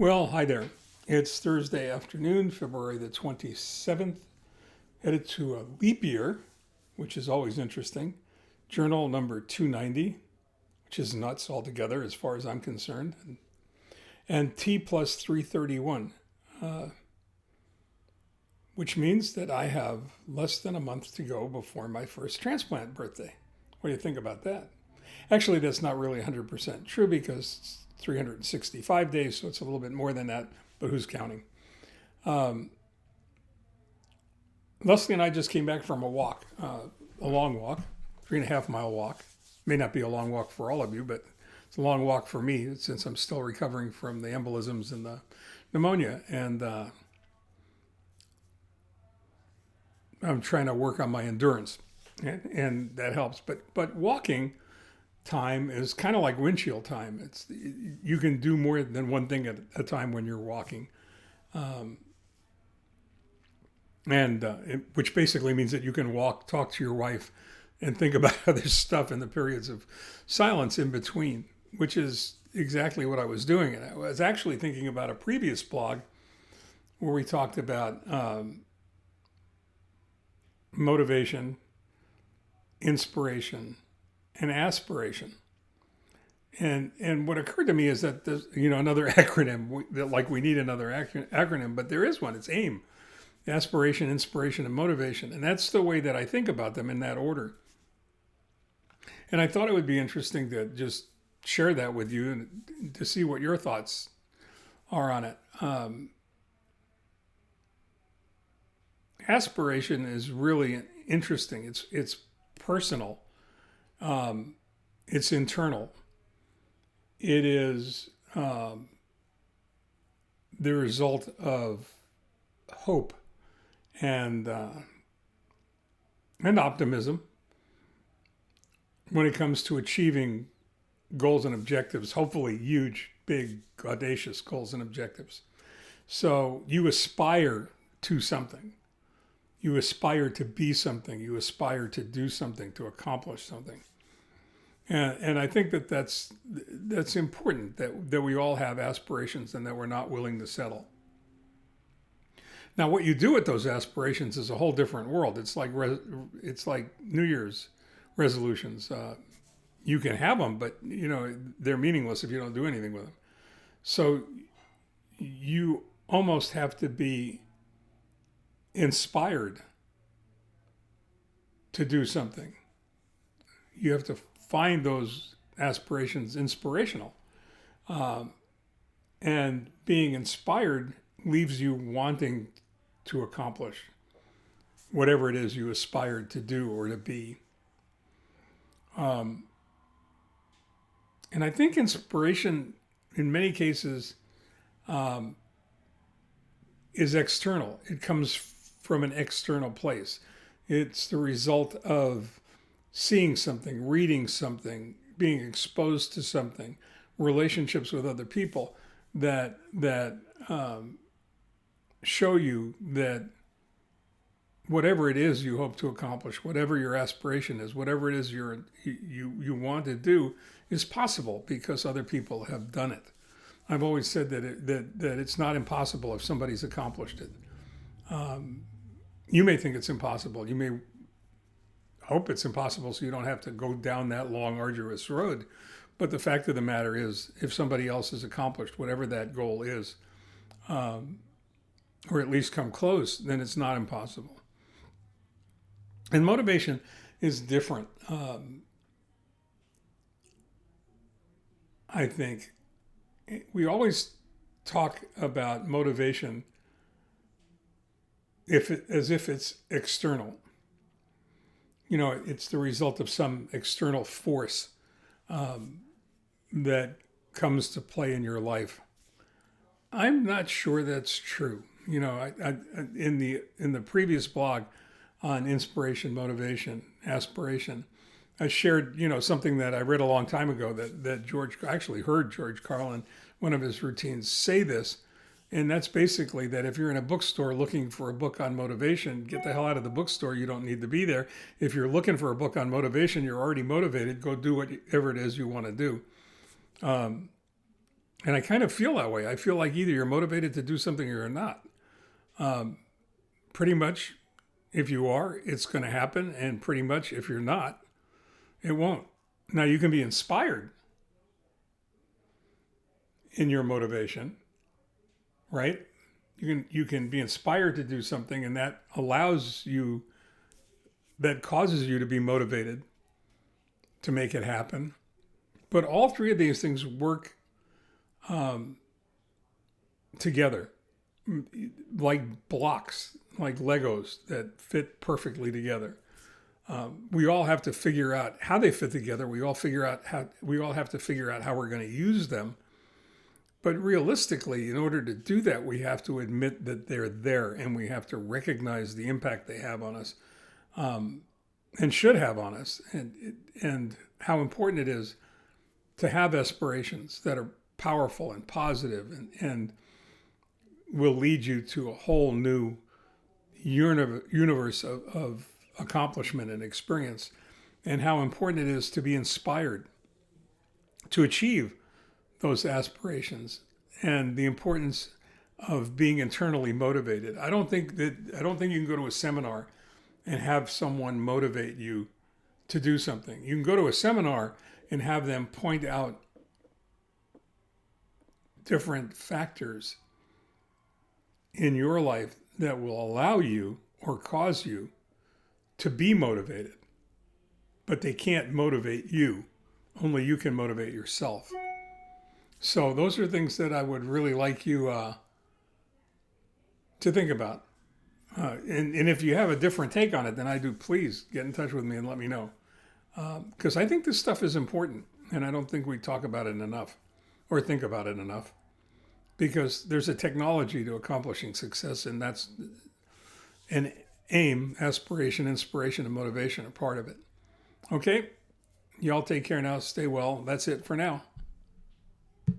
Well, hi there. It's Thursday afternoon, February the 27th, headed to a leap year, which is always interesting. Journal number 290, which is nuts altogether as far as I'm concerned. And T+331, which means that I have less than a month to go before my first transplant birthday. What do you think about that? Actually, that's not really 100% true because it's 365 days, so it's a little bit more than that, but who's counting? Lesley and I just came back from a walk, a long walk, 3.5 mile walk. May not be a long walk for all of you, but it's a long walk for me since I'm still recovering from the embolisms and the pneumonia. And I'm trying to work on my endurance, and that helps. But walking time is kind of like windshield time. You can do more than one thing at a time when you're walking, which basically means that you can walk, talk to your wife, and think about other stuff in the periods of silence in between, which is exactly what I was doing. And I was actually thinking about a previous blog where we talked about motivation, inspiration, and aspiration. And what occurred to me is that there's another acronym, like we need another acronym, but there is one. It's AIM: aspiration, inspiration, and motivation. And that's the way that I think about them, in that order. And I thought it would be interesting to just share that with you and to see what your thoughts are on it. Aspiration is really interesting. It's personal. It's internal. It is the result of hope and optimism when it comes to achieving goals and objectives, hopefully huge, big, audacious goals and objectives. So you aspire to something. You aspire to be something. You aspire to do something, to accomplish something. And I think that's important, that we all have aspirations and that we're not willing to settle. Now, what you do with those aspirations is a whole different world. It's like New Year's resolutions. You can have them, but they're meaningless if you don't do anything with them. So you almost have to be inspired to do something. You have to find those aspirations inspirational. And being inspired leaves you wanting to accomplish whatever it is you aspired to do or to be. And I think inspiration, in many cases, is external. It comes from an external place. It's the result of seeing something, reading something, being exposed to something, relationships with other people that show you that whatever it is you hope to accomplish, whatever your aspiration is, whatever it is you want to do, is possible because other people have done it. I've always said that it's not impossible if somebody's accomplished it. You may think it's impossible. You may hope it's impossible so you don't have to go down that long, arduous road. But the fact of the matter is, if somebody else has accomplished whatever that goal is, or at least come close, then it's not impossible. And motivation is different. I think we always talk about motivation as if it's external. It's the result of some external force that comes to play in your life. I'm not sure that's true. In the previous blog on inspiration, motivation, aspiration, I shared, something that I read a long time ago that I actually heard George Carlin, one of his routines, say this. And that's basically that if you're in a bookstore looking for a book on motivation, get the hell out of the bookstore. You don't need to be there. If you're looking for a book on motivation, you're already motivated. Go do whatever it is you want to do. And I kind of feel that way. I feel like either you're motivated to do something or you're not. Pretty much, if you are, it's going to happen. And pretty much, if you're not, it won't. Now, you can be inspired in your motivation, right? You can be inspired to do something, and that causes you to be motivated to make it happen. But all three of these things work together, like blocks, like Legos that fit perfectly together. We all have to figure out how they fit together. We all have to figure out how we're going to use them. But realistically, in order to do that, we have to admit that they're there, and we have to recognize the impact they have on us, and should have on us, and how important it is to have aspirations that are powerful and positive, and will lead you to a whole new universe of accomplishment and experience, and how important it is to be inspired to achieve those aspirations, and the importance of being internally motivated. I don't think you can go to a seminar and have someone motivate you to do something. You can go to a seminar and have them point out different factors in your life that will allow you or cause you to be motivated. But they can't motivate you. Only you can motivate yourself. So those are things that I would really like you to think about. And if you have a different take on it than I do, please get in touch with me and let me know. Because I think this stuff is important, and I don't think we talk about it enough or think about it enough. Because there's a technology to accomplishing success, and that's an aim, aspiration, inspiration, and motivation are part of it. Okay? Y'all take care now. Stay well. That's it for now.